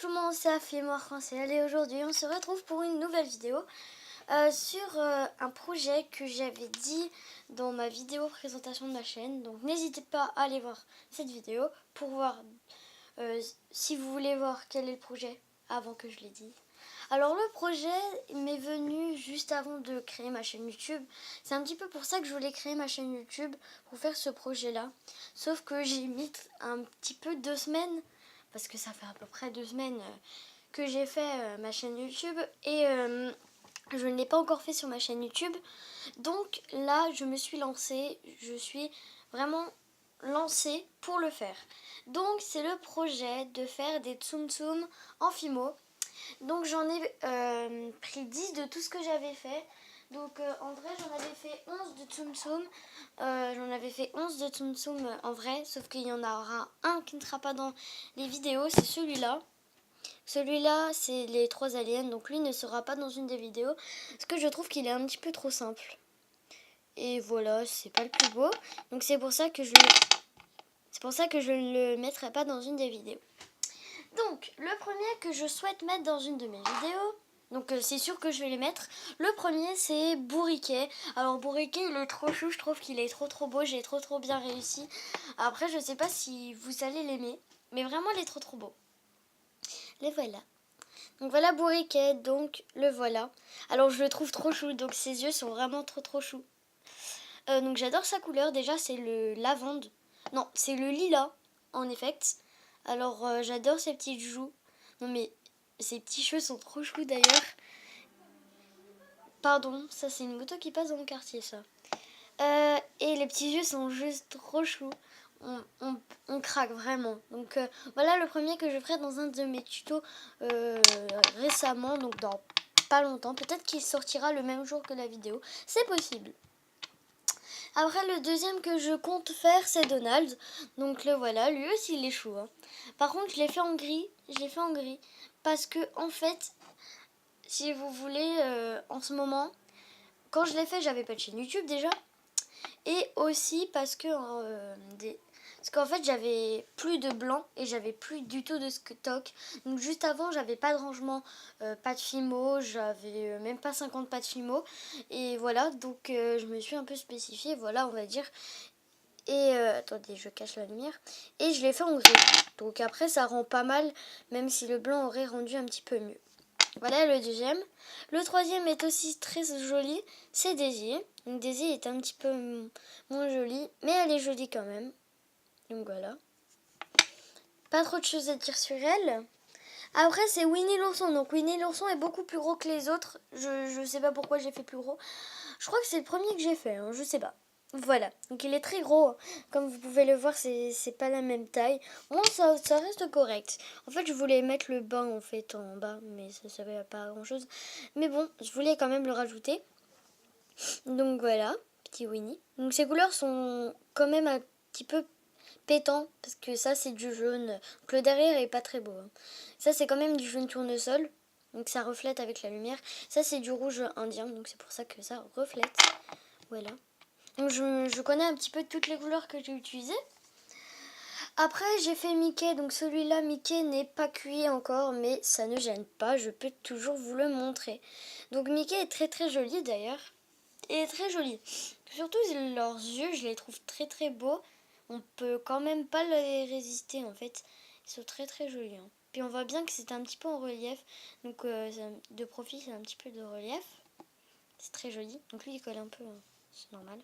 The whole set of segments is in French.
tout le monde, c'est Afim Arc-en-Ciel et aujourd'hui on se retrouve pour une nouvelle vidéo sur un projet que j'avais dit dans ma vidéo présentation de ma chaîne. Donc n'hésitez pas à aller voir cette vidéo pour voir si vous voulez voir quel est le projet avant que je l'ai dit. Alors le projet m'est venu juste avant de créer ma chaîne YouTube. C'est un petit peu pour ça que je voulais créer ma chaîne YouTube, pour faire ce projet là. Sauf que j'ai mis un petit peu 2 semaines, parce que ça fait à peu près 2 semaines que j'ai fait ma chaîne YouTube et je ne l'ai pas encore fait sur ma chaîne YouTube. Donc là je me suis lancée, je suis vraiment lancée pour le faire. Donc c'est le projet de faire des tsum tsum en Fimo. Donc j'en ai pris 10 de tout ce que j'avais fait. Donc en vrai j'en avais fait 11 de tsum tsum. J'en avais fait 11 de tsum tsum en vrai. Sauf qu'il y en aura un qui ne sera pas dans les vidéos. C'est celui-là. Celui-là c'est les 3 aliens. Donc lui ne sera pas dans une des vidéos. Parce que je trouve qu'il est un petit peu trop simple. Et voilà, c'est pas le plus beau. Donc c'est pour ça que je ne le mettrai pas dans une des vidéos. Donc, le premier que je souhaite mettre dans une de mes vidéos, donc c'est sûr que je vais les mettre. Le premier, c'est Bourriquet. Alors, Bourriquet, il est trop chou, je trouve qu'il est trop beau, j'ai trop bien réussi. Après, je sais pas si vous allez l'aimer, mais vraiment, il est trop beau. Les voilà. Donc voilà Bourriquet, donc le voilà. Alors, je le trouve trop chou, donc ses yeux sont vraiment trop choux. Donc, j'adore sa couleur, déjà, c'est le lavande. Non, c'est le lilas, en effect. Alors j'adore ses petites joues. Non mais ses petits cheveux sont trop choux d'ailleurs. Pardon, ça c'est une moto qui passe dans mon quartier ça. Et les petits yeux sont juste trop choux. On craque vraiment. Donc voilà le premier que je ferai dans un de mes tutos récemment. Donc dans pas longtemps. Peut-être qu'il sortira le même jour que la vidéo. C'est possible. Après le deuxième que je compte faire c'est Donald. Donc le voilà, lui aussi il est chou. Hein. Par contre je l'ai fait en gris. Parce que en fait, si vous voulez, en ce moment, quand je l'ai fait j'avais pas de chaîne YouTube déjà. Et aussi parce qu'en fait j'avais plus de blanc et j'avais plus du tout de stock. Donc juste avant j'avais pas de rangement, pas de Fimo, j'avais même pas 50 pas de Fimo. Et voilà, donc je me suis un peu spécifiée, voilà on va dire. Et attendez, je cache la lumière. Et je l'ai fait en gris. Donc après ça rend pas mal, même si le blanc aurait rendu un petit peu mieux. Voilà le deuxième. Le troisième est aussi très joli, c'est Daisy. Donc Daisy est un petit peu moins jolie, mais elle est jolie quand même. Donc voilà. Pas trop de choses à dire sur elle. Après c'est Winnie l'ourson. Donc Winnie l'ourson est beaucoup plus gros que les autres. Je sais pas pourquoi j'ai fait plus gros. Je crois que c'est le premier que j'ai fait, hein, je sais pas. Voilà, donc il est très gros. Comme vous pouvez le voir, c'est pas la même taille. Bon, ça reste correct. En fait, je voulais mettre le bain en fait en bas, mais ça servait pas à grand chose. Mais bon, je voulais quand même le rajouter. Donc voilà, petit Winnie. Donc ces couleurs sont quand même un petit peu pétant parce que ça c'est du jaune. Donc le derrière est pas très beau. Hein. Ça c'est quand même du jaune tournesol. Donc ça reflète avec la lumière. Ça c'est du rouge indien, donc c'est pour ça que ça reflète. Voilà. Donc je connais un petit peu toutes les couleurs que j'ai utilisées. Après j'ai fait Mickey, donc celui-là Mickey n'est pas cuit encore, mais ça ne gêne pas, je peux toujours vous le montrer. Donc Mickey est très joli d'ailleurs, et très joli. Surtout leurs yeux, je les trouve très beaux. On peut quand même pas les résister en fait, ils sont très jolis. Hein. Puis on voit bien que c'est un petit peu en relief, donc de profil c'est un petit peu de relief. C'est très joli, donc lui il colle un peu, hein. C'est normal.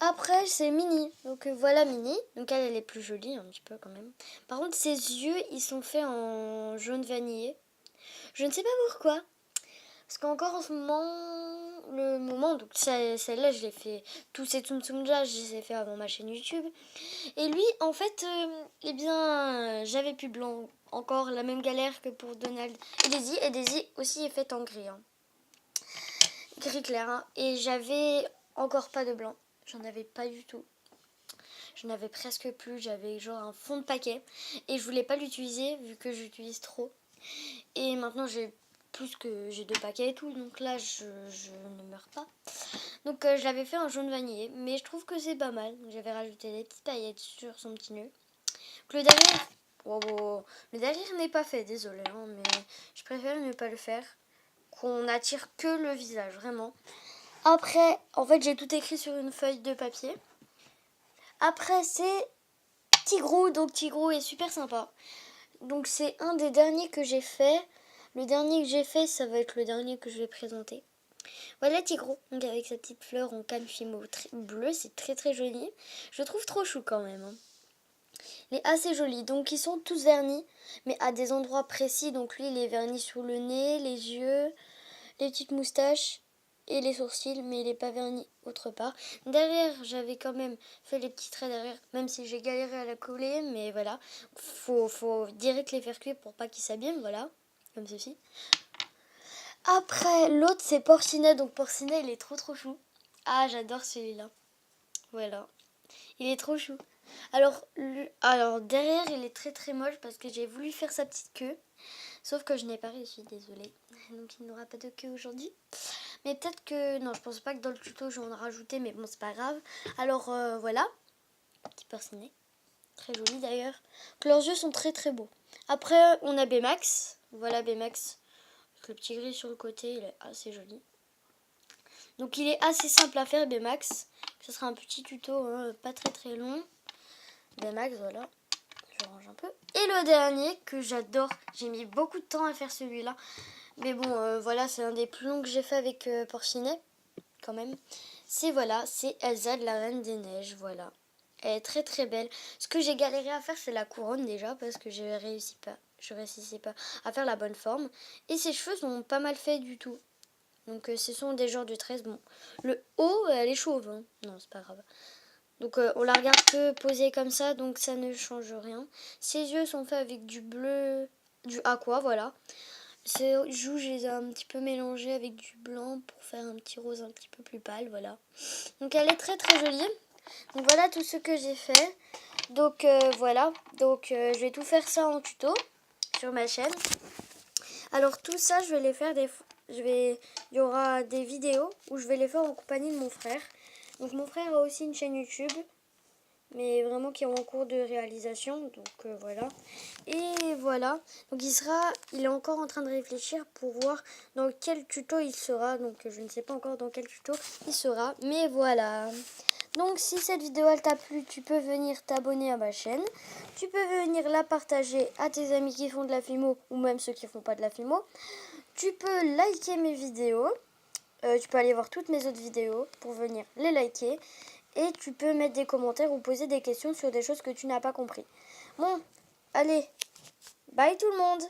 Après, c'est Minnie. Donc voilà Minnie. Donc elle est plus jolie un petit peu quand même. Par contre, ses yeux, ils sont faits en jaune vanillé. Je ne sais pas pourquoi. Parce qu'encore en ce moment, donc celle-là, je l'ai fait, tous ces Tsum Tsum là, je les ai fait avant ma chaîne YouTube. Et lui, en fait, eh bien, j'avais plus blanc. Encore la même galère que pour Donald et Daisy. Et Daisy aussi est faite en gris. Hein. Gris clair. Hein. Et j'avais encore pas de blanc. J'en avais pas du tout. Je n'avais presque plus. J'avais genre un fond de paquet. Et je voulais pas l'utiliser vu que j'utilise trop. Et maintenant j'ai j'ai 2 paquets et tout. Donc là je ne meurs pas. Donc je l'avais fait en jaune vanillé. Mais je trouve que c'est pas mal. J'avais rajouté des petites paillettes sur son petit nœud. Donc, le derrière, Wow. Le derrière n'est pas fait, désolé, hein, mais je préfère ne pas le faire. Qu'on n'attire que le visage, vraiment. Après, en fait, j'ai tout écrit sur une feuille de papier. Après, c'est Tigrou. Donc, Tigrou est super sympa. Donc, c'est un des derniers que j'ai fait. Le dernier que j'ai fait, ça va être le dernier que je vais présenter. Voilà Tigrou, donc avec sa petite fleur en canne fimo bleu, c'est très très joli. Je le trouve trop chou quand même. Hein. Il est assez joli. Donc ils sont tous vernis, mais à des endroits précis. Donc lui, il est verni sur le nez, les yeux, les petites moustaches et les sourcils, mais il n'est pas verni autre part. Derrière, j'avais quand même fait les petits traits derrière, même si j'ai galéré à la coller, mais voilà. Faut direct les faire cuire pour pas qu'ils s'abîment, voilà, comme ceci. Après, l'autre, c'est Porcinet. Donc Porcinet, il est trop trop chou. Ah, j'adore celui-là. Voilà. Il est trop chou. Alors derrière, il est très très moche parce que j'ai voulu faire sa petite queue. Sauf que je n'ai pas réussi, désolée. Donc il n'aura pas de queue aujourd'hui. Mais peut-être que... Non, je pense pas que dans le tuto, je vais en rajouter. Mais bon, c'est pas grave. Alors voilà. Petit Porcinet. Très joli d'ailleurs. Leurs yeux sont très très beaux. Après, on a Baymax. Voilà Baymax. Avec le petit gris sur le côté, il est assez joli. Donc il est assez simple à faire, Baymax. Ce sera un petit tuto, hein, pas très très long. Baymax, voilà. Je range un peu. Et le dernier que j'adore, j'ai mis beaucoup de temps à faire celui-là. Mais bon, voilà, c'est un des plus longs que j'ai fait avec Porcinet, quand même. C'est voilà, c'est Elsa de la Reine des Neiges, voilà. Elle est très très belle. Ce que j'ai galéré à faire, c'est la couronne déjà, parce que je réussissais pas à faire la bonne forme. Et ses cheveux sont pas mal faits du tout. Donc ce sont des genres de tresses. Bon, le haut, elle est chauve. Hein. Non, c'est pas grave. Donc on la regarde que posée comme ça, donc ça ne change rien. Ses yeux sont faits avec du bleu, du aqua, voilà. Ses joues, je les ai un petit peu mélangées avec du blanc pour faire un petit rose un petit peu plus pâle, voilà. Donc elle est très très jolie. Donc voilà tout ce que j'ai fait. Donc voilà, donc je vais tout faire ça en tuto sur ma chaîne. Alors tout ça, je vais les faire il y aura des vidéos où je vais les faire en compagnie de mon frère. Donc mon frère a aussi une chaîne YouTube, mais vraiment qui est en cours de réalisation. Donc voilà. Et voilà. Donc il est encore en train de réfléchir pour voir dans quel tuto il sera. Donc je ne sais pas encore dans quel tuto il sera, mais voilà. Donc si cette vidéo elle t'a plu, tu peux venir t'abonner à ma chaîne. Tu peux venir la partager à tes amis qui font de la filmo ou même ceux qui font pas de la filmo. Tu peux liker mes vidéos. Tu peux aller voir toutes mes autres vidéos pour venir les liker. Et tu peux mettre des commentaires ou poser des questions sur des choses que tu n'as pas compris. Bon, allez, bye tout le monde!